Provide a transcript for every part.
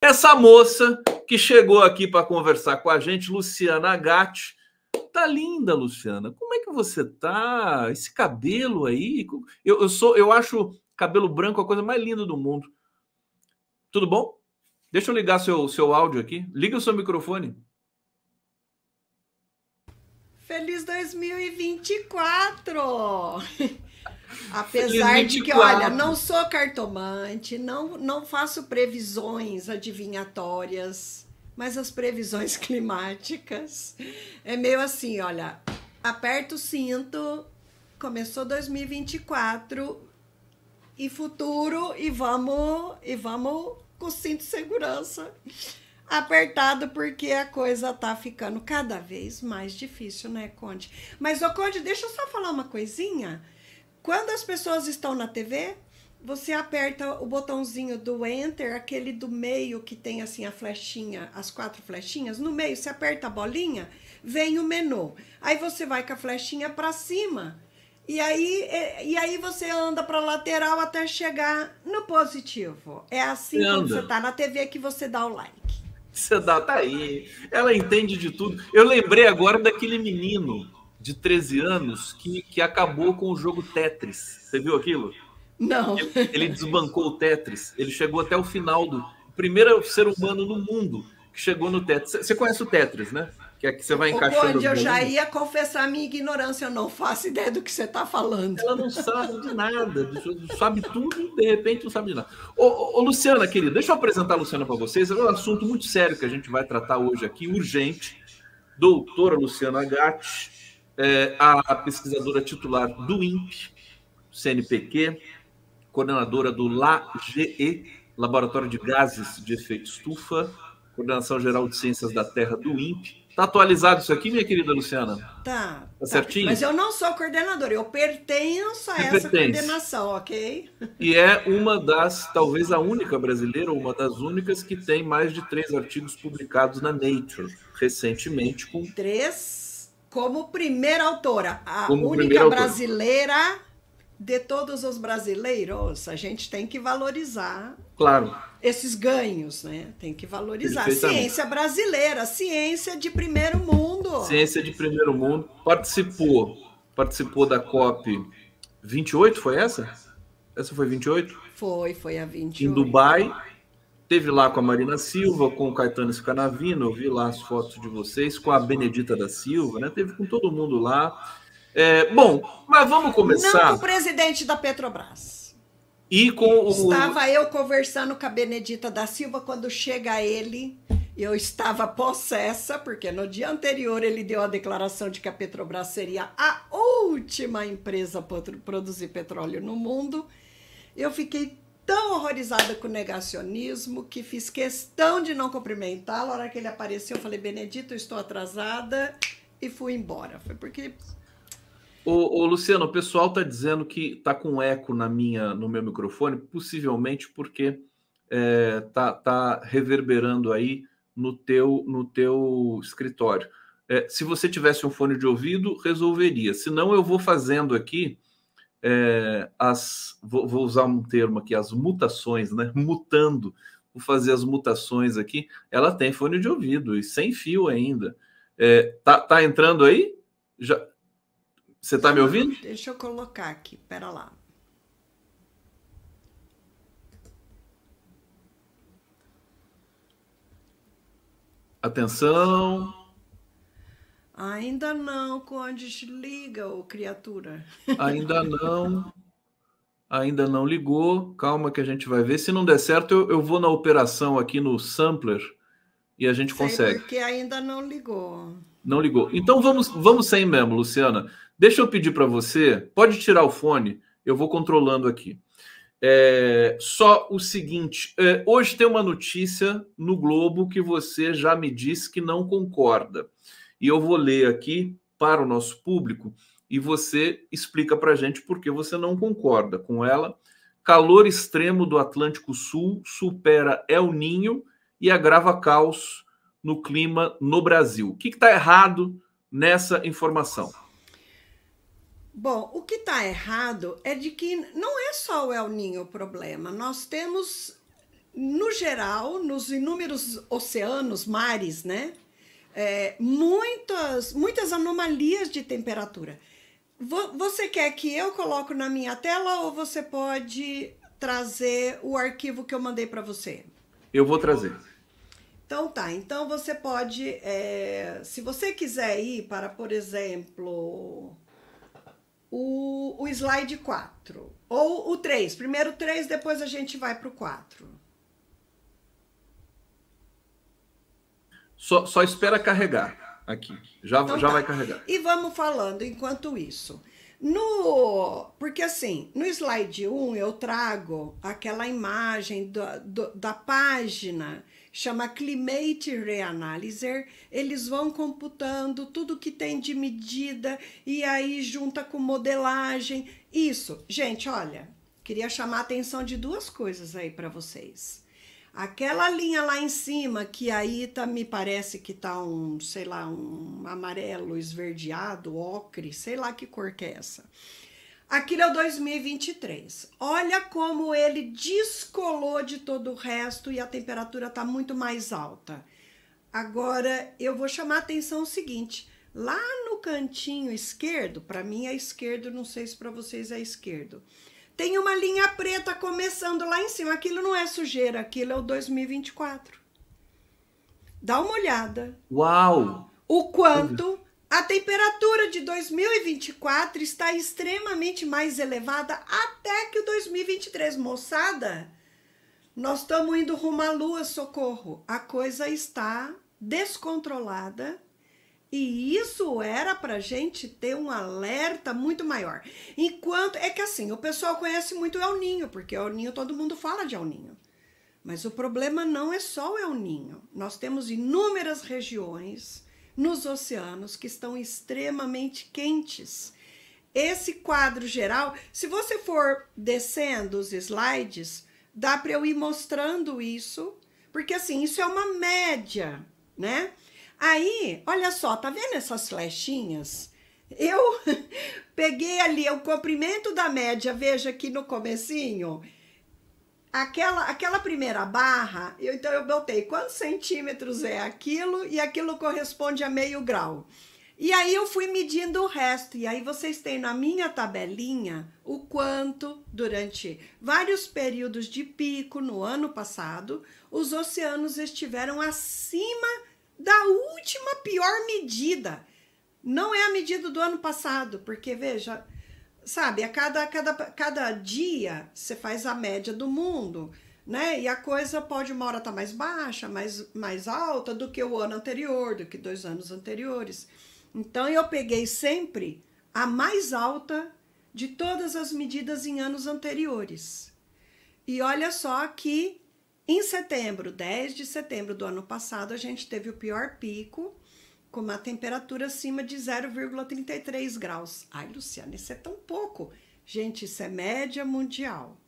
Essa moça que chegou aqui para conversar com a gente, Luciana Gatti. Tá linda, Luciana. Como é que você tá? Esse cabelo aí. Eu acho cabelo branco a coisa mais linda do mundo. Tudo bom? Deixa eu ligar seu áudio aqui. Liga o seu microfone. Feliz 2024! Apesar Feliz de que, 24. olha, não sou cartomante, não faço previsões adivinhatórias, mas as previsões climáticas é meio assim, olha, aperta o cinto, começou 2024 e futuro e vamos com o cinto de segurança apertado, porque a coisa tá ficando cada vez mais difícil, né, Conde? Mas, ô Conde, deixa eu só falar uma coisinha. Quando as pessoas estão na TV, você aperta o botãozinho do Enter, aquele do meio que tem assim a flechinha, as 4 flechinhas. No meio, você aperta a bolinha, vem o menu. Aí você vai com a flechinha para cima. E aí você anda para lateral até chegar no positivo. É assim quando você tá na TV que você dá o like. Você dá, tá aí. Ela entende de tudo. Eu lembrei agora daquele menino de 13 anos que acabou com o jogo Tetris. Você viu aquilo? Não. Ele desbancou o Tetris. Ele chegou até o final do primeiro ser humano no mundo que chegou no Tetris. Você conhece o Tetris, né? Que é que você vai encaixando. Conde, eu já ia confessar minha ignorância, eu não faço ideia do que você está falando. Ela não sabe de nada, sabe tudo, de repente não sabe de nada. Ô, Luciana, querida, deixa eu apresentar a Luciana para vocês. É um assunto muito sério que a gente vai tratar hoje aqui, urgente. Doutora Luciana Gatti, a pesquisadora titular do INPE, CNPq, coordenadora do LAGE, Laboratório de Gases de Efeito Estufa, Coordenação Geral de Ciências da Terra do INPE. Tá atualizado isso aqui, minha querida Luciana? Tá certinho? Mas eu não sou coordenadora, eu pertenço a essa coordenação, ok? E é uma das, talvez a única brasileira, ou uma das únicas, que tem mais de 3 artigos publicados na Nature, recentemente. 3 como primeira autora, a como única brasileira de todos os brasileiros. A gente tem que valorizar. Claro. Esses ganhos, né? Tem que valorizar. Ciência brasileira, ciência de primeiro mundo. Ciência de primeiro mundo. Participou da COP 28, foi essa? Essa foi 28? Foi a 28. Em Dubai. Teve lá com a Marina Silva, com o Caetano Scanavino, eu vi lá as fotos de vocês, com a Benedita da Silva, né? Teve com todo mundo lá. Bom, mas vamos começar. Não com o presidente da Petrobras. E com Estava eu conversando com a Benedita da Silva, quando chega ele, eu estava possessa, porque no dia anterior ele deu a declaração de que a Petrobras seria a última empresa a produzir petróleo no mundo. Eu fiquei tão horrorizada com o negacionismo que fiz questão de não cumprimentá-lo. A hora que ele apareceu, eu falei, Benedito, eu estou atrasada, e fui embora. Foi porque... Ô, Luciano, o pessoal está dizendo que está com eco no meu microfone, possivelmente porque tá reverberando aí no teu escritório. Se você tivesse um fone de ouvido, resolveria. Se não, eu vou fazendo aqui vou usar um termo aqui, as mutações, né? Mutando. Vou fazer as mutações aqui. Ela tem fone de ouvido e sem fio ainda. Tá entrando aí? Já... Você está me ouvindo? Deixa eu colocar aqui, pera lá. Atenção. Ainda não, Conde, liga, ô criatura. Ainda não ligou. Calma que a gente vai ver. Se não der certo, eu vou na operação aqui no sampler e a gente consegue. Porque ainda não ligou. Não ligou. Então vamos sem mesmo, Luciana. Deixa eu pedir para você, pode tirar o fone, eu vou controlando aqui. Só o seguinte, hoje tem uma notícia no Globo que você já me disse que não concorda. E eu vou ler aqui para o nosso público e você explica para a gente por que você não concorda com ela. Calor extremo do Atlântico Sul supera El Niño e agrava caos no clima no Brasil. O que está errado nessa informação? Bom, o que está errado é de que não é só o El Niño o problema. Nós temos no geral, nos inúmeros oceanos, mares, né? Muitas anomalias de temperatura. Você quer que eu coloque na minha tela ou você pode trazer o arquivo que eu mandei para você? Eu vou trazer. Então tá, então você pode, se você quiser ir para, por exemplo, o slide 4, ou o 3, primeiro o 3, depois a gente vai para o 4. Só espera carregar aqui. Já vai carregar. E vamos falando enquanto isso. Porque assim, no slide 1 eu trago aquela imagem da página, chama Climate Reanalyzer. Eles vão computando tudo que tem de medida e aí junta com modelagem. Isso, gente, olha, queria chamar a atenção de duas coisas aí para vocês. Aquela linha lá em cima, que aí me parece que tá sei lá, um amarelo esverdeado, ocre, sei lá que cor que é essa. Aquilo é o 2023. Olha como ele descolou de todo o resto e a temperatura tá muito mais alta. Agora, eu vou chamar a atenção o seguinte, lá no cantinho esquerdo, para mim é esquerdo, não sei se para vocês é esquerdo, tem uma linha preta começando lá em cima. Aquilo não é sujeira, aquilo é o 2024. Dá uma olhada. Uau! O quanto a temperatura de 2024 está extremamente mais elevada até que o 2023. Moçada, nós estamos indo rumo à lua, socorro. A coisa está descontrolada. E isso era pra gente ter um alerta muito maior. Enquanto, é que assim, o pessoal conhece muito o El Ninho, porque o El Ninho, todo mundo fala de El Ninho. Mas o problema não é só o El Ninho. Nós temos inúmeras regiões nos oceanos que estão extremamente quentes. Esse quadro geral, se você for descendo os slides, dá para eu ir mostrando isso, porque assim, isso é uma média, né? Aí, olha só, tá vendo essas flechinhas? Eu peguei ali o comprimento da média, veja aqui no comecinho, aquela primeira barra, então eu botei quantos centímetros é aquilo, e aquilo corresponde a meio grau. E aí eu fui medindo o resto, e aí vocês têm na minha tabelinha o quanto, durante vários períodos de pico no ano passado, os oceanos estiveram acima da última pior medida. Não é a medida do ano passado, porque veja, sabe, a cada dia você faz a média do mundo, né? E a coisa pode uma hora estar mais baixa, mais alta do que o ano anterior, do que 2 anos anteriores. Então eu peguei sempre a mais alta de todas as medidas em anos anteriores. E olha só que em setembro, 10 de setembro do ano passado, a gente teve o pior pico, com uma temperatura acima de 0,33 graus. Ai, Luciana, isso é tão pouco. Gente, isso é média mundial.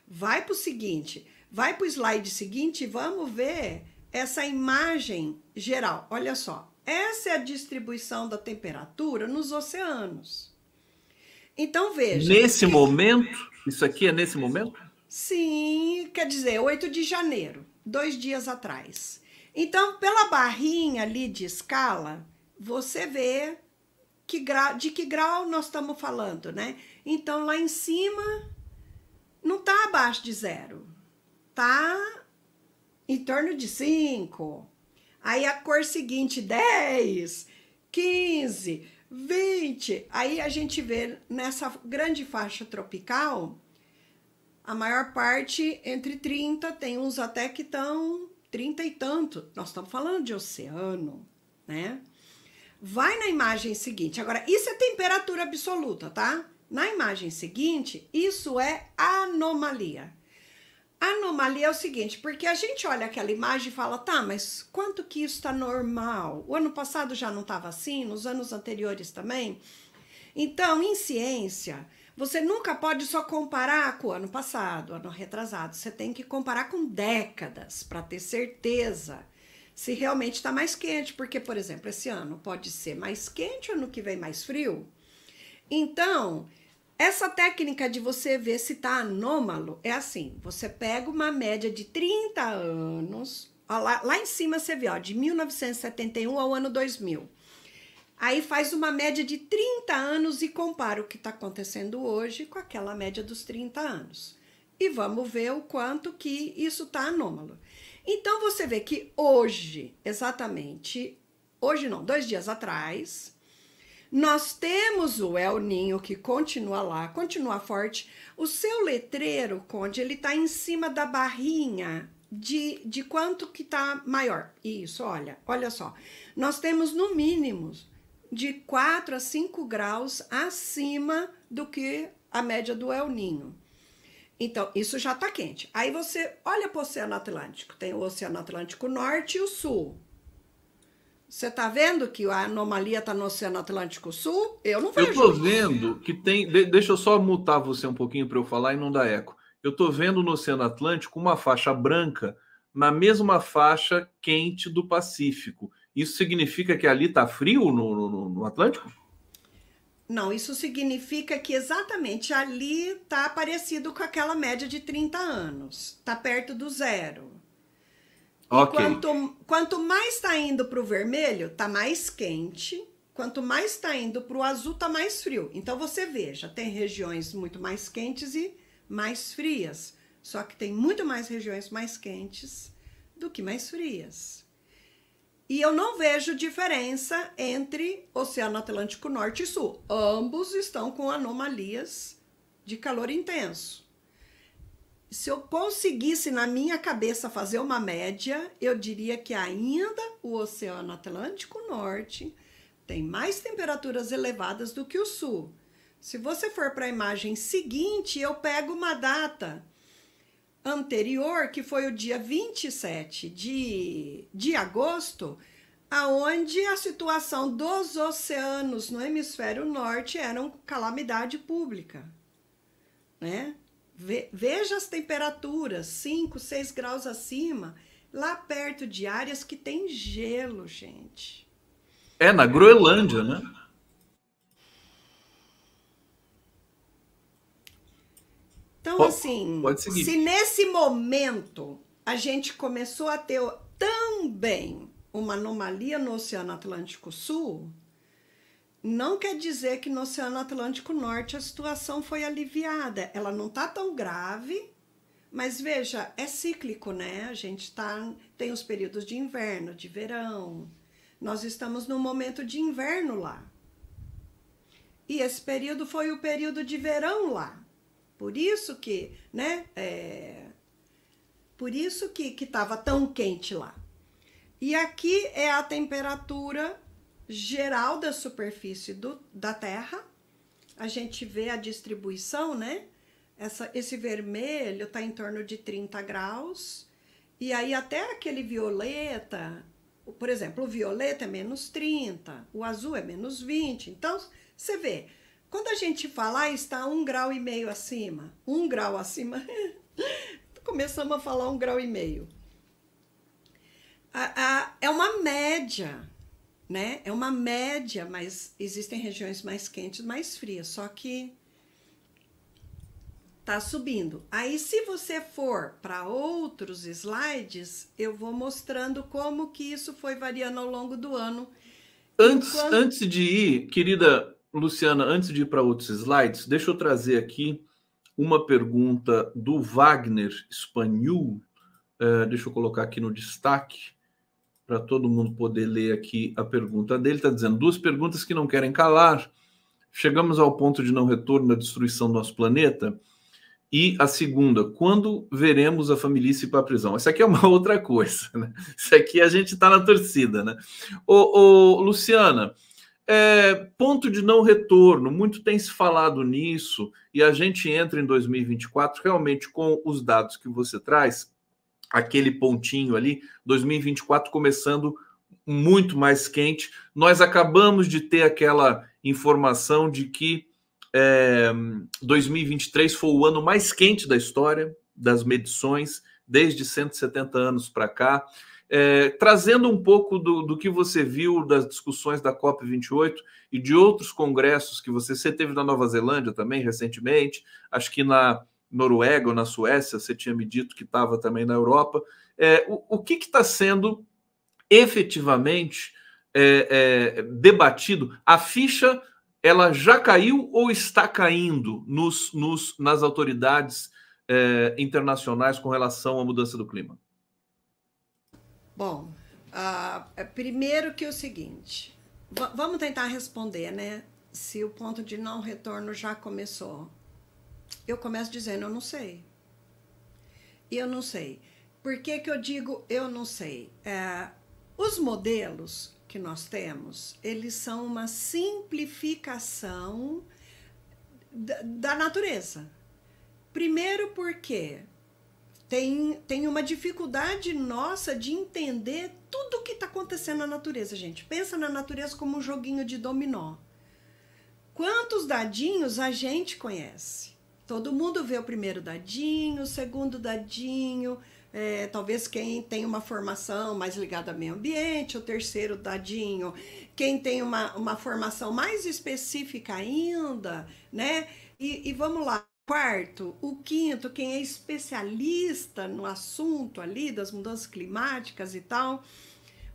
Vai para o seguinte, vai para o slide seguinte e vamos ver essa imagem geral. Olha só, essa é a distribuição da temperatura nos oceanos. Então, veja... Nesse momento? Isso aqui é nesse momento? Sim, quer dizer, 8 de janeiro, 2 dias atrás. Então, pela barrinha ali de escala, você vê de que grau nós estamos falando, né? Então, lá em cima, não está abaixo de 0. Está em torno de 5. Aí a cor seguinte, 10, 15, 20. Aí a gente vê nessa grande faixa tropical, a maior parte entre 30, tem uns até que estão 30 e tanto. Nós estamos falando de oceano, né? Vai na imagem seguinte. Agora, isso é temperatura absoluta, tá? Na imagem seguinte, isso é anomalia. Anomalia é o seguinte, porque a gente olha aquela imagem e fala, tá, mas quanto que isso está normal? O ano passado já não estava assim, nos anos anteriores também? Então, em ciência, você nunca pode só comparar com o ano passado, ano retrasado. Você tem que comparar com décadas para ter certeza se realmente está mais quente. Porque, por exemplo, esse ano pode ser mais quente, ano que vem mais frio. Então, Essa técnica de você ver se está anômalo é assim: você pega uma média de 30 anos, ó, lá em cima você vê, ó, de 1971 ao ano 2000. Aí faz uma média de 30 anos e compara o que está acontecendo hoje com aquela média dos 30 anos. E vamos ver o quanto que isso está anômalo. Então você vê que hoje, exatamente, hoje não, 2 dias atrás, nós temos o El Ninho que continua lá, continua forte. O seu letreiro, Conde, ele está em cima da barrinha de quanto que está maior. Isso, olha só. Nós temos no mínimo de 4 a 5 graus acima do que a média do El Ninho. Então, isso já está quente. Aí você olha para o Oceano Atlântico. Tem o Oceano Atlântico Norte e o Sul. Você está vendo que a anomalia está no Oceano Atlântico Sul? Eu não vejo. Eu estou vendo que tem... Deixa eu só mutar você um pouquinho para eu falar e não dar eco. Eu estou vendo no Oceano Atlântico uma faixa branca na mesma faixa quente do Pacífico. Isso significa que ali está frio no Atlântico? Não, isso significa que exatamente ali está parecido com aquela média de 30 anos. Está perto do zero. Ok. Quanto mais está indo para o vermelho, está mais quente. Quanto mais está indo para o azul, está mais frio. Então você veja, tem regiões muito mais quentes e mais frias. Só que tem muito mais regiões mais quentes do que mais frias. E eu não vejo diferença entre Oceano Atlântico Norte e Sul. Ambos estão com anomalias de calor intenso. Se eu conseguisse na minha cabeça fazer uma média, eu diria que ainda o Oceano Atlântico Norte tem mais temperaturas elevadas do que o Sul. Se você for para a imagem seguinte, eu pego uma data anterior, que foi o dia 27 de agosto, aonde a situação dos oceanos no hemisfério norte era uma calamidade pública, né? Veja as temperaturas, 5, 6 graus acima, lá perto de áreas que tem gelo, gente. É, na Groenlândia, né? Então, assim, seguir. se nesse momento a gente começou a ter também uma anomalia no Oceano Atlântico Sul, não quer dizer que no Oceano Atlântico Norte a situação foi aliviada. Ela não está tão grave, mas veja, é cíclico, né? A gente tem os períodos de inverno, de verão. Nós estamos num momento de inverno lá. E esse período foi o período de verão lá. Por isso que, né? Por isso que estava tão quente lá. E aqui é a temperatura geral da superfície da Terra. A gente vê a distribuição, né? Esse vermelho está em torno de 30 graus. E aí até aquele violeta, por exemplo, o violeta é menos 30, o azul é menos 20. Então, você vê, quando a gente fala, está 1,5 grau acima, 1 grau acima, começamos a falar 1,5 grau. É uma média, né? É uma média, mas existem regiões mais quentes, mais frias, só que tá subindo. Aí, se você for para outros slides, eu vou mostrando como que isso foi variando ao longo do ano. Antes de ir, querida Luciana, antes de ir para outros slides, deixa eu trazer aqui uma pergunta do Wagner Espanhol. Deixa eu colocar aqui no destaque para todo mundo poder ler aqui a pergunta dele. Está dizendo: 2 perguntas que não querem calar. Chegamos ao ponto de não retorno da destruição do nosso planeta? E a segunda: quando veremos a família ir para a prisão? Essa aqui é uma outra coisa, né? Isso aqui a gente está na torcida, né? Luciana, ponto de não retorno, muito tem se falado nisso, e a gente entra em 2024 realmente com os dados que você traz, aquele pontinho ali, 2024 começando muito mais quente. Nós acabamos de ter aquela informação de que 2023 foi o ano mais quente da história das medições, desde 170 anos para cá. trazendo um pouco do que você viu das discussões da COP28 e de outros congressos que você teve na Nova Zelândia também recentemente, acho que na Noruega ou na Suécia, você tinha me dito que estava também na Europa. O que está sendo efetivamente debatido? A ficha, ela já caiu ou está caindo nas autoridades internacionais com relação à mudança do clima? Bom, primeiro que o seguinte, vamos tentar responder, né? Se o ponto de não retorno já começou. Eu começo dizendo, eu não sei. Eu não sei. Por que que eu digo eu não sei? Os modelos que nós temos, eles são uma simplificação da natureza. Primeiro porque tem uma dificuldade nossa de entender tudo o que está acontecendo na natureza, gente. Pensa na natureza como um joguinho de dominó. Quantos dadinhos a gente conhece? Todo mundo vê o primeiro dadinho, o segundo dadinho, talvez quem tem uma formação mais ligada ao meio ambiente, o terceiro dadinho, quem tem uma formação mais específica ainda, né? E vamos lá. Quarto, o quinto, quem é especialista no assunto ali das mudanças climáticas e tal,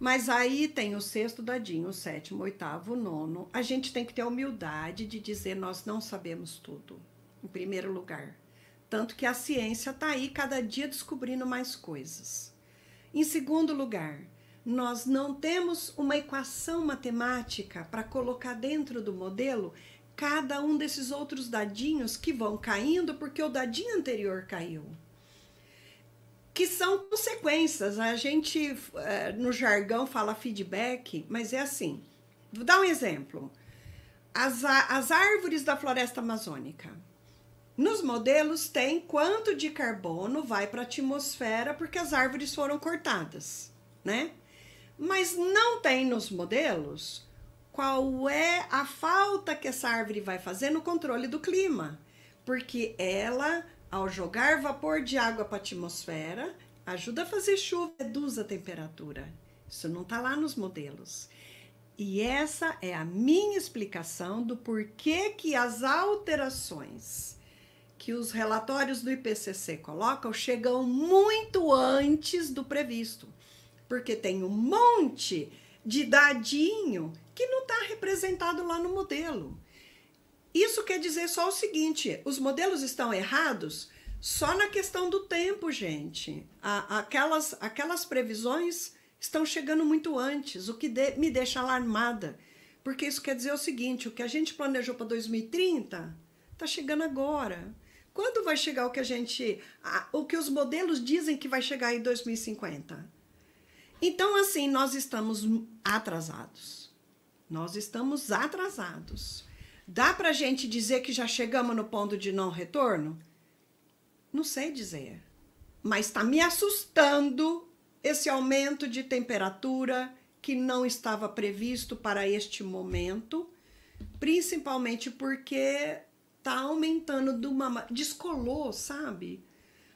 mas aí tem o sexto dadinho, o sétimo, o oitavo, o nono. A gente tem que ter a humildade de dizer nós não sabemos tudo, em primeiro lugar. Tanto que a ciência está aí cada dia descobrindo mais coisas. Em segundo lugar, nós não temos uma equação matemática para colocar dentro do modelo cada um desses outros dadinhos que vão caindo porque o dadinho anterior caiu. Que são consequências. A gente, no jargão, fala feedback, mas é assim. Vou dar um exemplo. As árvores da floresta amazônica. Nos modelos tem quanto de carbono vai para a atmosfera porque as árvores foram cortadas, né? Mas não tem nos modelos qual é a falta que essa árvore vai fazer no controle do clima. Porque ela, ao jogar vapor de água para a atmosfera, ajuda a fazer chuva, reduz a temperatura. Isso não está lá nos modelos. E essa é a minha explicação do porquê que as alterações que os relatórios do IPCC colocam chegam muito antes do previsto. Porque tem um monte de dadinho que não está representado lá no modelo. Isso quer dizer só o seguinte, os modelos estão errados só na questão do tempo, gente. Aquelas previsões estão chegando muito antes, o que me deixa alarmada. Porque isso quer dizer o seguinte, o que a gente planejou para 2030 está chegando agora. Quando vai chegar o que os modelos dizem que vai chegar em 2050? Então, assim, nós estamos atrasados. Nós estamos atrasados. Dá para a gente dizer que já chegamos no ponto de não retorno? Não sei dizer. Mas está me assustando esse aumento de temperatura que não estava previsto para este momento, principalmente porque está aumentando descolou, sabe?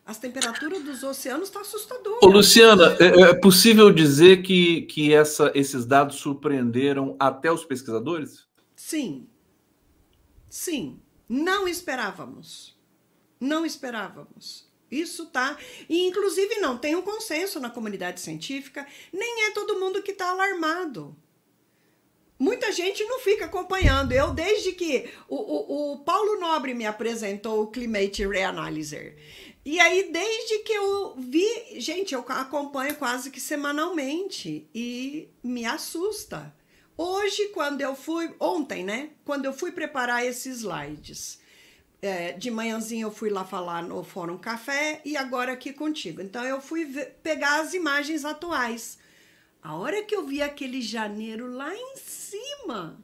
As temperaturas dos oceanos estão assustadoras. Ô, Luciana, é possível dizer que esses dados surpreenderam até os pesquisadores? Sim. Sim. Não esperávamos. Não esperávamos. Isso tá. E, inclusive, não tem um consenso na comunidade científica, nem é todo mundo que está alarmado. Muita gente não fica acompanhando. Eu, desde que o Paulo Nobre me apresentou o Climate Reanalyzer, e aí, desde que eu vi, gente, eu acompanho quase que semanalmente e me assusta. Hoje, ontem, né? Quando eu fui preparar esses slides, de manhãzinha eu fui lá falar no Fórum Café e agora aqui contigo. Então, eu fui pegar as imagens atuais. A hora que eu vi aquele janeiro lá em cima,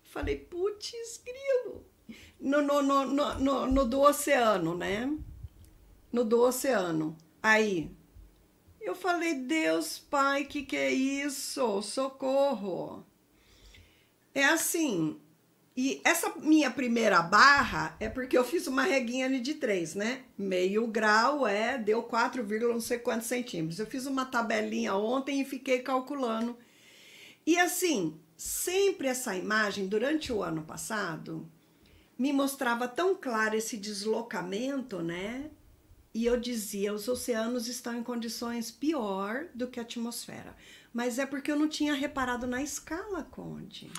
falei, putz, grilo. No do oceano, né? No do oceano. Aí, eu falei, Deus, Pai, que é isso? Socorro. É assim, E essa minha primeira barra é porque eu fiz uma reguinha ali de 3, né? Meio grau deu 4, não sei quantos centímetros. Eu fiz uma tabelinha ontem e fiquei calculando. E assim, sempre essa imagem, durante o ano passado, me mostrava tão claro esse deslocamento, né? E eu dizia, os oceanos estão em condições pior do que a atmosfera. Mas é porque eu não tinha reparado na escala, Conde.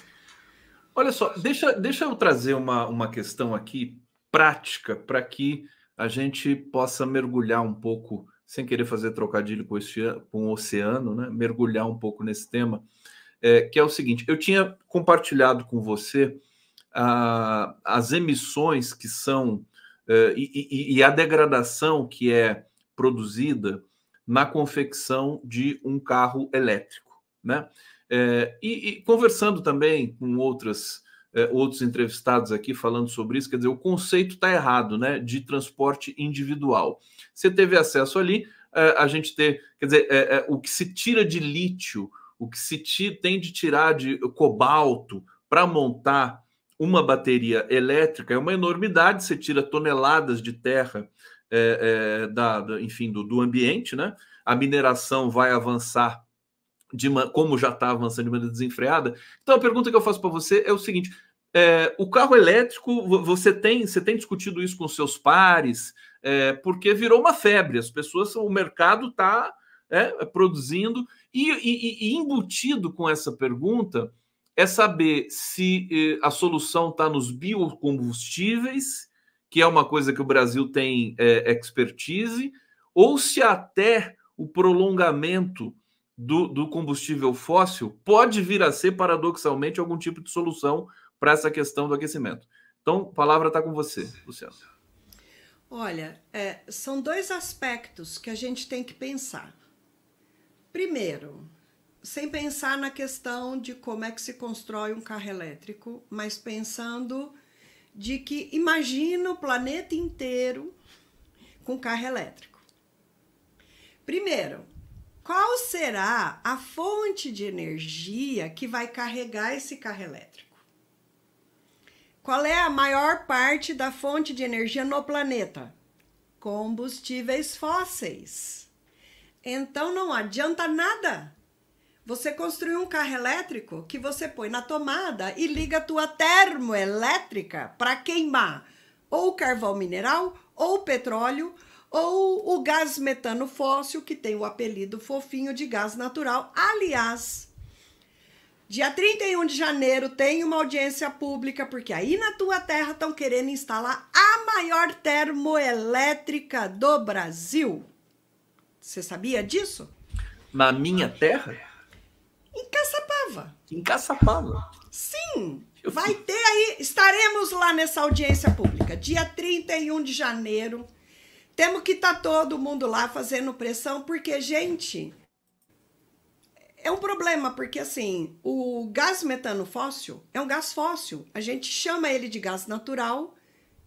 Olha só, deixa eu trazer uma questão aqui prática para que a gente possa mergulhar um pouco, sem querer fazer trocadilho com o oceano, né? Mergulhar um pouco nesse tema, que é o seguinte: eu tinha compartilhado com você as emissões que são e a degradação que é produzida na confecção de um carro elétrico, né? E conversando também com outros entrevistados aqui falando sobre isso, quer dizer, o conceito está errado, né, de transporte individual. Você teve acesso ali, a gente ter, quer dizer, o que se tira de lítio, o que se tem de tirar de cobalto para montar uma bateria elétrica é uma enormidade. Você tira toneladas de terra enfim, do ambiente, né? A mineração vai avançar como já está avançando de maneira desenfreada. Então a pergunta que eu faço para você é o seguinte: o carro elétrico, você tem discutido isso com seus pares, porque virou uma febre, as pessoas, o mercado está produzindo, e embutido com essa pergunta é saber se a solução está nos biocombustíveis, que é uma coisa que o Brasil tem expertise, ou se até o prolongamento do combustível fóssil pode vir a ser, paradoxalmente, algum tipo de solução para essa questão do aquecimento. Então, a palavra está com você, Luciano. Olha, são 2 aspectos que a gente tem que pensar. Primeiro, sem pensar na questão de como é que se constrói um carro elétrico, mas pensando de que imagina o planeta inteiro com carro elétrico. Primeiro, qual será a fonte de energia que vai carregar esse carro elétrico? Qual é a maior parte da fonte de energia no planeta? Combustíveis fósseis. Então não adianta nada você construir um carro elétrico que você põe na tomada e liga a tua termoelétrica para queimar ou carvão mineral, ou petróleo, ou o gás metano fóssil, que tem o apelido fofinho de gás natural. Aliás, dia 31 de janeiro tem uma audiência pública, porque aí na tua terra estão querendo instalar a maior termoelétrica do Brasil. Você sabia disso? Na minha terra? Em Caçapava. Em Caçapava? Sim, vai ter aí, estaremos lá nessa audiência pública, dia 31 de janeiro. Temos que estar todo mundo lá fazendo pressão, porque, gente, é um problema, porque assim, o gás metano fóssil é um gás fóssil. A gente chama ele de gás natural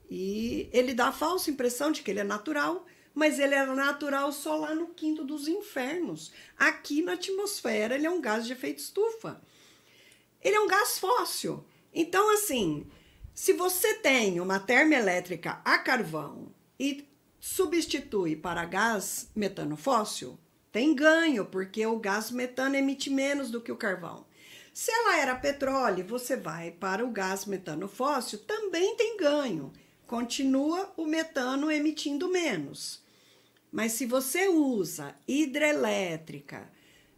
e ele dá a falsa impressão de que ele é natural, mas ele é natural só lá no quinto dos infernos. Aqui na atmosfera ele é um gás de efeito estufa. Ele é um gás fóssil. Então, assim, se você tem uma termoelétrica a carvão e substitui para gás metano fóssil, tem ganho, porque o gás metano emite menos do que o carvão. Se ela era petróleo, você vai para o gás metano fóssil, também tem ganho. Continua o metano emitindo menos. Mas se você usa hidrelétrica,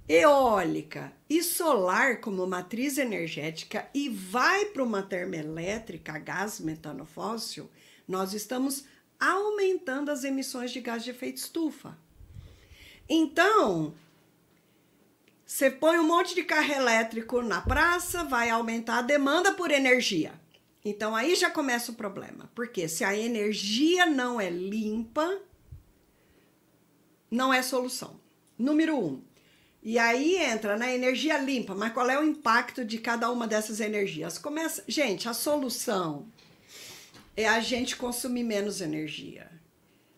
eólica e solar como matriz energética e vai para uma termoelétrica a gás metano fóssil, nós estamos aumentando as emissões de gás de efeito estufa. Então, você põe um monte de carro elétrico na praça, vai aumentar a demanda por energia. Então, aí já começa o problema. Porque se a energia não é limpa, não é solução. Número 1. E aí entra na energia limpa, mas qual é o impacto de cada uma dessas energias? Gente, a solução é a gente consumir menos energia.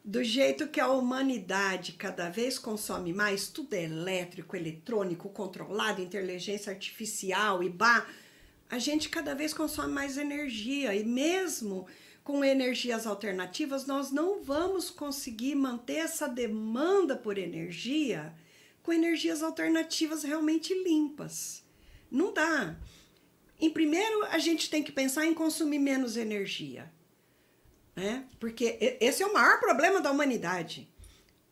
Do jeito que a humanidade cada vez consome mais, tudo é elétrico, eletrônico, controlado, inteligência artificial e a gente cada vez consome mais energia e mesmo com energias alternativas, nós não vamos conseguir manter essa demanda por energia com energias alternativas realmente limpas. Não dá. Em primeiro, a gente tem que pensar em consumir menos energia, né? Porque esse é o maior problema da humanidade.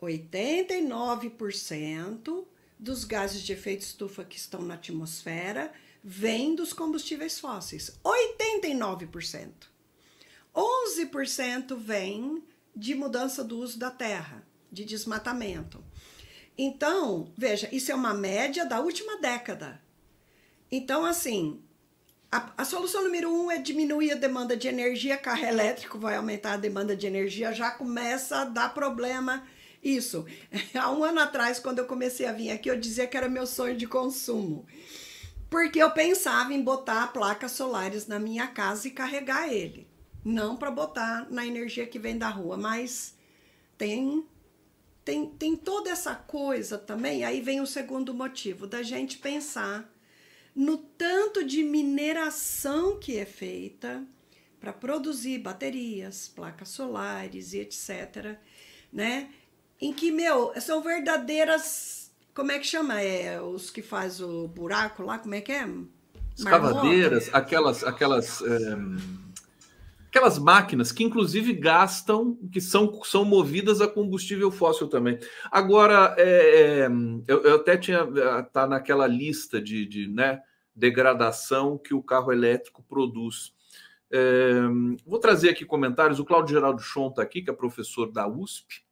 89% dos gases de efeito estufa que estão na atmosfera vêm dos combustíveis fósseis. 89%. 11% vem de mudança do uso da terra, de desmatamento. Então, veja, isso é uma média da última década. Então, assim, a solução número 1 é diminuir a demanda de energia, carro elétrico vai aumentar a demanda de energia, já começa a dar problema isso. Há um ano atrás, quando eu comecei a vir aqui, eu dizia que era meu sonho de consumo, porque eu pensava em botar placas solares na minha casa e carregar ele. Não para botar na energia que vem da rua, mas tem toda essa coisa também. Aí vem o segundo motivo, da gente pensar no tanto de mineração que é feita para produzir baterias, placas solares e etc., né? Em que, são verdadeiras, como é que chama? Os que faz o buraco lá, como é que é? Escavadeiras, aquelas máquinas que inclusive gastam, que são movidas a combustível fóssil também. Agora, eu até tá naquela lista de né, degradação que o carro elétrico produz. Vou trazer aqui comentários. O Cláudio Geraldo Chon está aqui, que é professor da USP.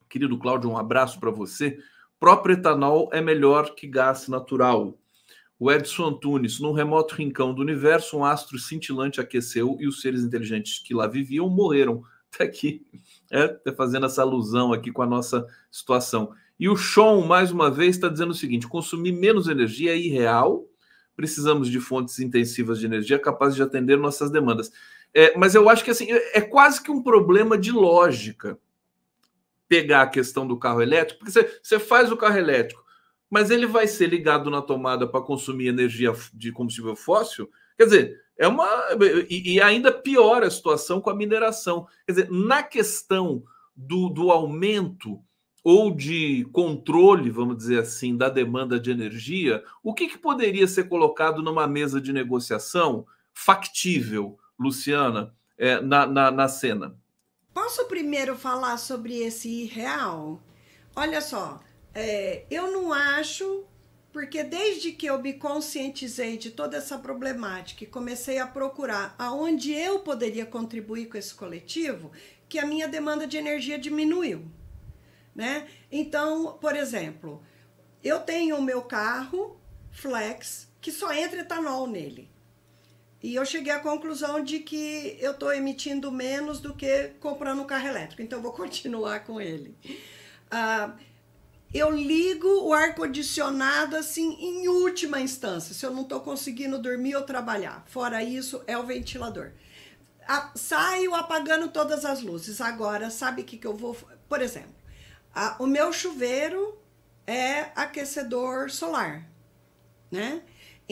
Querido Cláudio, um abraço para você. Próprio etanol é melhor que gás natural. O Edson Antunes, num remoto rincão do universo, um astro cintilante aqueceu e os seres inteligentes que lá viviam morreram. Está aqui, tá fazendo essa alusão aqui com a nossa situação. E o Sean, mais uma vez, está dizendo o seguinte: consumir menos energia é irreal, precisamos de fontes intensivas de energia capazes de atender nossas demandas. Mas eu acho que assim, é quase que um problema de lógica pegar a questão do carro elétrico, porque você faz o carro elétrico, mas ele vai ser ligado na tomada para consumir energia de combustível fóssil. Quer dizer, e ainda piora a situação com a mineração. Quer dizer, na questão do aumento ou de controle, vamos dizer assim, da demanda de energia, o que poderia ser colocado numa mesa de negociação factível, Luciana, na cena? Posso primeiro falar sobre esse irreal? Olha só, eu não acho, porque desde que eu me conscientizei de toda essa problemática e comecei a procurar aonde eu poderia contribuir com esse coletivo, que a minha demanda de energia diminuiu, né? Então, por exemplo, eu tenho o meu carro flex que só entra etanol nele. E eu cheguei à conclusão de que eu estou emitindo menos do que comprando um carro elétrico. Então, eu vou continuar com ele. Eu ligo o ar-condicionado assim em última instância, se eu não estou conseguindo dormir ou trabalhar. Fora isso, é o ventilador. Saio apagando todas as luzes. Agora, sabe o que eu vou... Por exemplo, o meu chuveiro é aquecedor solar, né?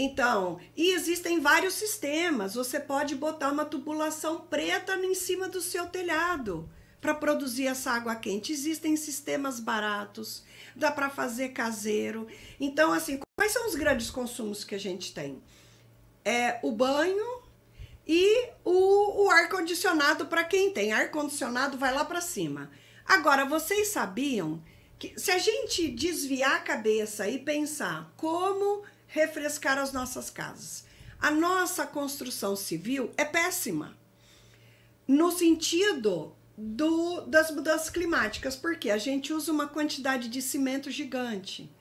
Então, e existem vários sistemas. Você pode botar uma tubulação preta em cima do seu telhado para produzir essa água quente. Existem sistemas baratos, dá para fazer caseiro. Então, assim, quais são os grandes consumos que a gente tem? O banho e o ar-condicionado para quem tem. Ar-condicionado vai lá para cima. Agora, vocês sabiam que se a gente desviar a cabeça e pensar como refrescar as nossas casas, a nossa construção civil é péssima no sentido das mudanças climáticas, porque a gente usa uma quantidade de cimento gigante.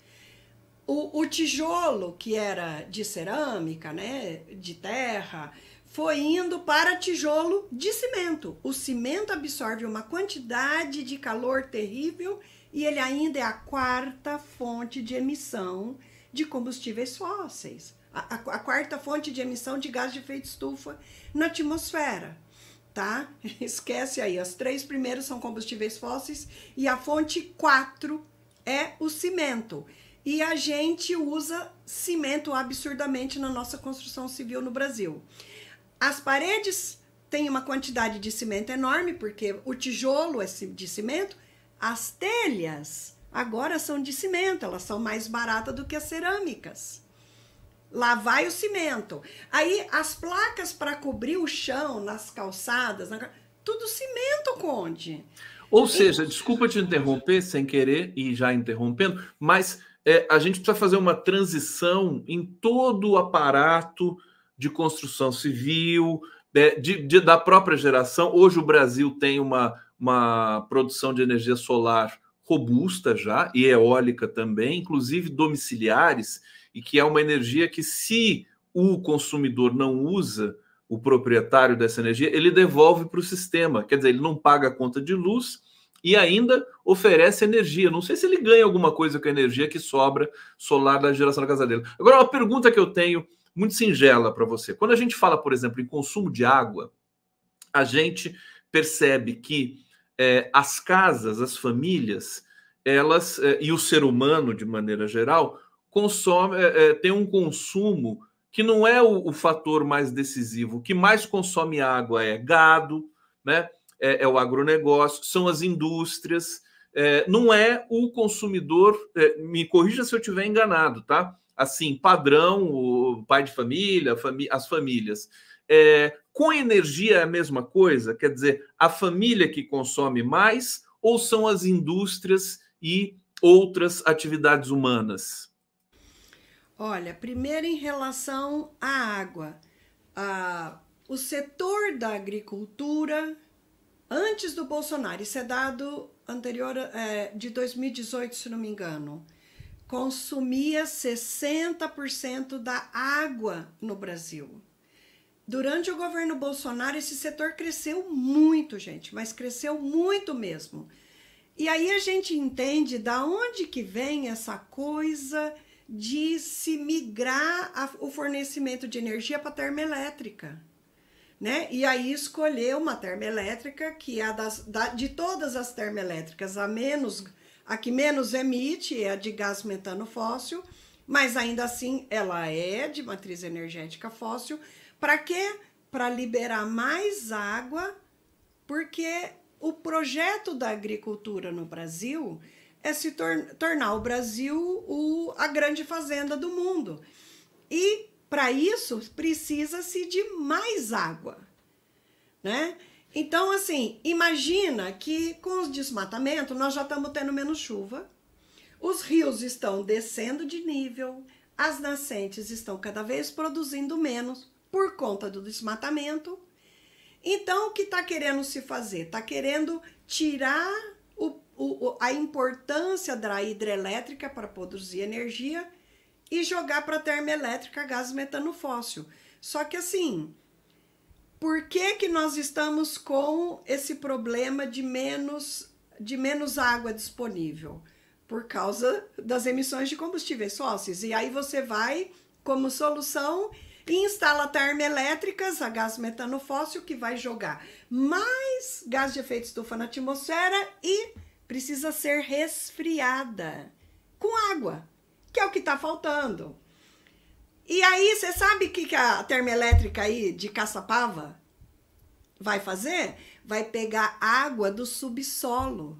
O tijolo, que era de cerâmica, né, de terra, foi indo para tijolo de cimento. O cimento absorve uma quantidade de calor terrível e ele ainda é a quarta fonte de emissão de combustíveis fósseis. A quarta fonte de emissão de gás de efeito estufa na atmosfera, tá? Esquece aí, as 3 primeiras são combustíveis fósseis e a fonte 4 é o cimento. e a gente usa cimento absurdamente na nossa construção civil no Brasil. As paredes têm uma quantidade de cimento enorme, porque o tijolo é de cimento, as telhas agora são de cimento, elas são mais baratas do que as cerâmicas. Lá vai o cimento. Aí as placas para cobrir o chão nas calçadas, tudo cimento, Conde. Ou seja, desculpa te interromper sem querer e já interrompendo, mas a gente precisa fazer uma transição em todo o aparato de construção civil, da própria geração. Hoje o Brasil tem uma produção de energia solar robusta já, e eólica também, inclusive domiciliares, e que é uma energia que, se o consumidor não usa, o proprietário dessa energia, ele devolve para o sistema. Quer dizer, ele não paga a conta de luz e ainda oferece energia. Não sei se ele ganha alguma coisa com a energia que sobra solar da geração da casa dele. Agora, uma pergunta que eu tenho muito singela para você. Quando a gente fala, por exemplo, em consumo de água, a gente percebe que as casas, as famílias, elas, e o ser humano, de maneira geral, tem um consumo que não é o fator mais decisivo. O que mais consome água é gado, né? É o agronegócio, são as indústrias, não é o consumidor. Me corrija se eu estiver enganado, tá? Assim, padrão, o pai de família, as famílias. Com energia é a mesma coisa? Quer dizer, a família que consome mais, ou são as indústrias e outras atividades humanas? Olha, primeiro em relação à água, o setor da agricultura, antes do Bolsonaro, isso é dado anterior, de 2018, se não me engano, consumia 60% da água no Brasil. Durante o governo Bolsonaro, esse setor cresceu muito, gente, mas cresceu muito mesmo. E aí a gente entende da onde que vem essa coisa de se migrar o fornecimento de energia para a termoelétrica, né? E aí escolher uma termoelétrica que é de todas as termoelétricas, a que menos emite é a de gás metano fóssil, mas ainda assim ela é de matriz energética fóssil. Para quê? Para liberar mais água, porque o projeto da agricultura no Brasil é se tornar o Brasil a grande fazenda do mundo. E para isso precisa-se de mais água, né? Então, assim, imagina que com os desmatamentos nós já estamos tendo menos chuva, os rios estão descendo de nível, as nascentes estão cada vez produzindo menos por conta do desmatamento. Então, o que está querendo se fazer? Está querendo tirar a importância da hidrelétrica para produzir energia e jogar para a termoelétrica gás metano fóssil. Só que assim, por que nós estamos com esse problema de menos água disponível? Por causa das emissões de combustíveis fósseis. E aí você vai, como solução, e instala termoelétricas a gás metano fóssil, que vai jogar mais gás de efeito estufa na atmosfera e precisa ser resfriada com água, que é o que está faltando. E aí, você sabe o que a termoelétrica aí de Caçapava vai fazer? Vai pegar água do subsolo,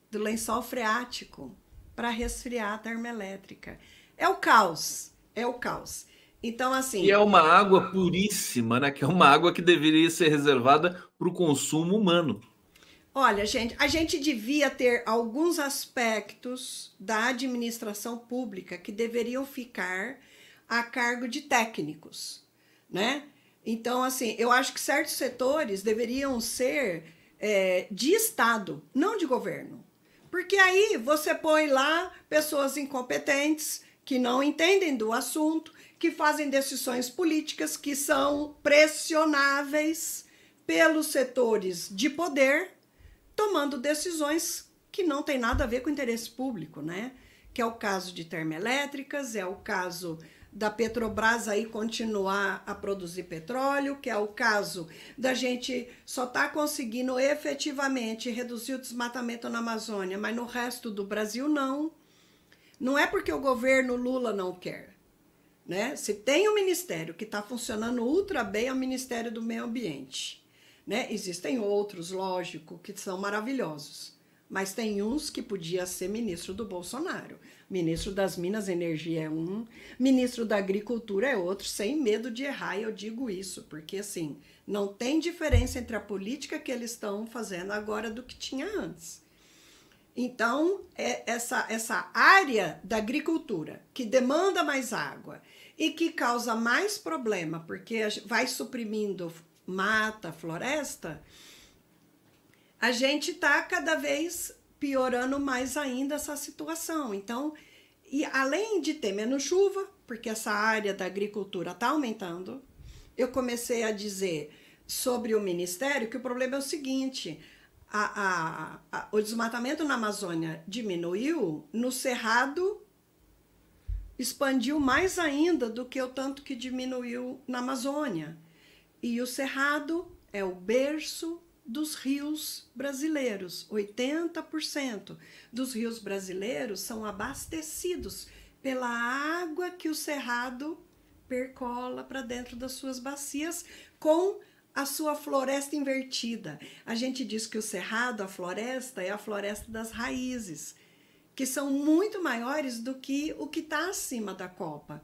do lençol freático, para resfriar a termoelétrica. É o caos, é o caos. Então, assim... E é uma água puríssima, né? Que é uma água que deveria ser reservada para o consumo humano. Olha, gente, a gente devia ter alguns aspectos da administração pública que deveriam ficar a cargo de técnicos, né? Então, assim, eu acho que certos setores deveriam ser de Estado, não de governo. Porque aí você põe lá pessoas incompetentes que não entendem do assunto, que fazem decisões políticas que são pressionáveis pelos setores de poder, tomando decisões que não tem nada a ver com o interesse público, né? Que é o caso de termoelétricas, é o caso da Petrobras aí continuar a produzir petróleo, que é o caso da gente só estar conseguindo efetivamente reduzir o desmatamento na Amazônia, mas no resto do Brasil não. Não é porque o governo Lula não quer, né? Se tem um ministério que está funcionando ultra bem, é o Ministério do Meio Ambiente, né? Existem outros, lógico, que são maravilhosos, mas tem uns que podia ser ministro do Bolsonaro. Ministro das Minas e Energia é um, ministro da Agricultura é outro, sem medo de errar, eu digo isso, porque assim, não tem diferença entre a política que eles estão fazendo agora do que tinha antes. Então, essa área da agricultura que demanda mais água e que causa mais problema, porque vai suprimindo mata, floresta, a gente está cada vez piorando mais ainda essa situação. Então, e além de ter menos chuva, porque essa área da agricultura está aumentando, eu comecei a dizer sobre o Ministério que o problema é o seguinte: o desmatamento na Amazônia diminuiu, no Cerrado expandiu mais ainda do que o tanto que diminuiu na Amazônia. E o Cerrado é o berço dos rios brasileiros. 80% dos rios brasileiros são abastecidos pela água que o Cerrado percola para dentro das suas bacias com a sua floresta invertida. A gente diz que o Cerrado, a floresta, é a floresta das raízes, que são muito maiores do que o que está acima da copa.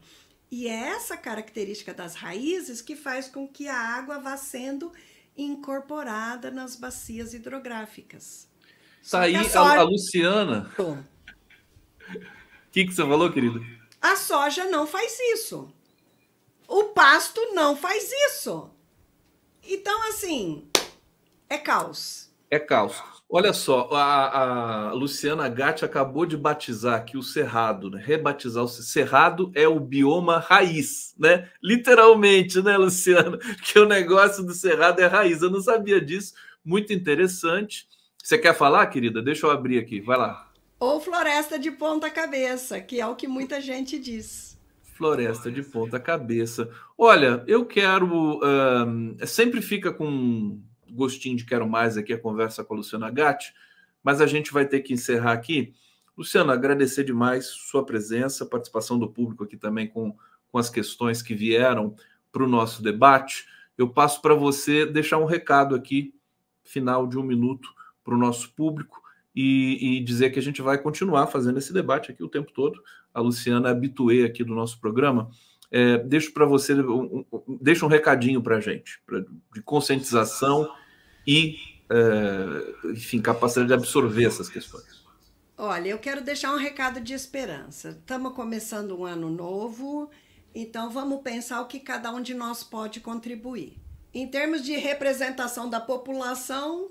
E é essa característica das raízes que faz com que a água vá sendo incorporada nas bacias hidrográficas. Tá aí a Luciana. O que você falou, querido? A soja não faz isso. O pasto não faz isso. Então, assim, é caos. É caos. Olha só, a Luciana Gatti acabou de batizar aqui o Cerrado, né? Rebatizar o Cerrado é o bioma raiz, né? Literalmente, né, Luciana? Que o negócio do Cerrado é raiz. Eu não sabia disso. Muito interessante. Você quer falar, querida? Deixa eu abrir aqui. Vai lá. Ou floresta de ponta cabeça, que é o que muita gente diz. Floresta de ponta cabeça. Olha, eu quero... sempre fica com gostinho de quero mais aqui a conversa com a Luciana Gatti, mas a gente vai ter que encerrar aqui. Luciana, agradecer demais sua presença, participação do público aqui também com as questões que vieram para o nosso debate. Eu passo para você deixar um recado aqui, final de 1 minuto, para o nosso público e dizer que a gente vai continuar fazendo esse debate aqui o tempo todo. A Luciana é habituê aqui do nosso programa. Deixo para você, deixa um recadinho para a gente, de conscientização e, enfim, capacidade de absorver essas questões. Olha, eu quero deixar um recado de esperança. Estamos começando um ano novo, então vamos pensar o que cada um de nós pode contribuir. Em termos de representação da população,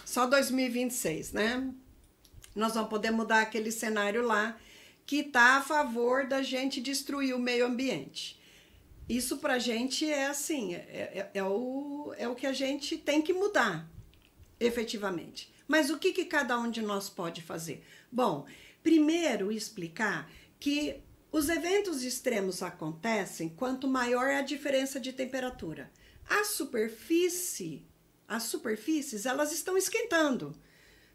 só 2026, né? Nós vamos poder mudar aquele cenário lá que está a favor da gente destruir o meio ambiente. Isso para a gente é assim, é o que a gente tem que mudar, efetivamente. Mas o que cada um de nós pode fazer? Bom, primeiro explicar que os eventos extremos acontecem quanto maior é a diferença de temperatura. As superfícies, elas estão esquentando,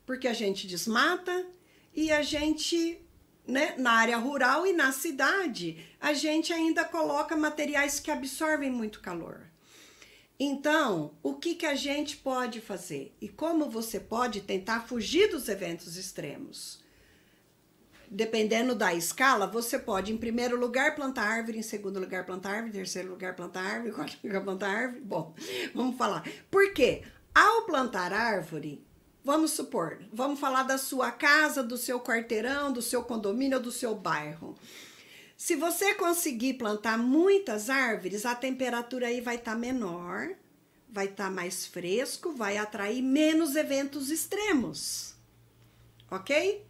porque a gente desmata e a gente... né, na área rural e na cidade, a gente ainda coloca materiais que absorvem muito calor. Então, o que a gente pode fazer? E como você pode tentar fugir dos eventos extremos? Dependendo da escala, você pode, em primeiro lugar, plantar árvore, em segundo lugar, plantar árvore, em terceiro lugar, plantar árvore, em quarto lugar, plantar árvore. Bom, vamos falar. Por quê? Ao plantar árvore... Vamos supor, vamos falar da sua casa, do seu quarteirão, do seu condomínio ou do seu bairro. Se você conseguir plantar muitas árvores, a temperatura aí vai estar menor, vai estar mais fresco, vai atrair menos eventos extremos, ok?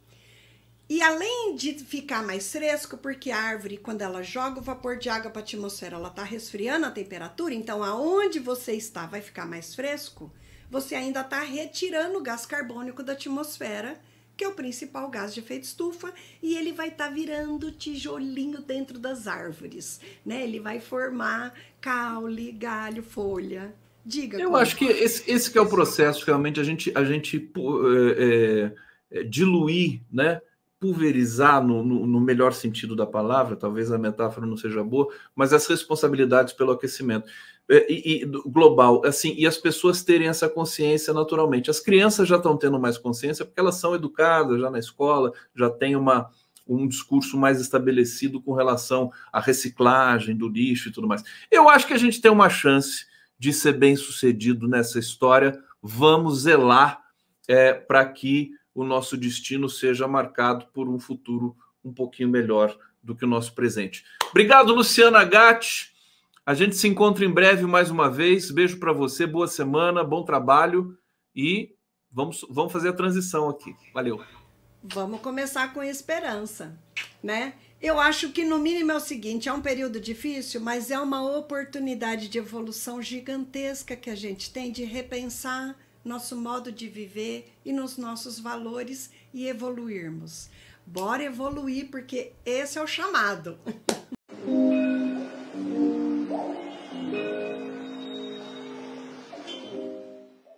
E além de ficar mais fresco, porque a árvore, quando ela joga o vapor de água para a atmosfera, ela está resfriando a temperatura, então aonde você está vai ficar mais fresco, você ainda está retirando o gás carbônico da atmosfera, que é o principal gás de efeito estufa, e ele vai estar virando tijolinho dentro das árvores, né? Ele vai formar caule, galho, folha. Diga. Eu acho que esse que é o processo, realmente, a gente diluir, né, pulverizar, no melhor sentido da palavra, talvez a metáfora não seja boa, mas as responsabilidades pelo aquecimento global, assim, e as pessoas terem essa consciência naturalmente. As crianças já estão tendo mais consciência porque elas são educadas já na escola, já tem um discurso mais estabelecido com relação à reciclagem do lixo e tudo mais. Eu acho que a gente tem uma chance de ser bem sucedido nessa história. Vamos zelar para que o nosso destino seja marcado por um futuro um pouquinho melhor do que o nosso presente. Obrigado, Luciana Gatti. A gente se encontra em breve mais uma vez. Beijo para você, boa semana, bom trabalho e vamos fazer a transição aqui. Valeu. Vamos começar com esperança, né? Eu acho que no mínimo é o seguinte, é um período difícil, mas é uma oportunidade de evolução gigantesca que a gente tem de repensar nosso modo de viver e nos nossos valores e evoluirmos. Bora evoluir, porque esse é o chamado.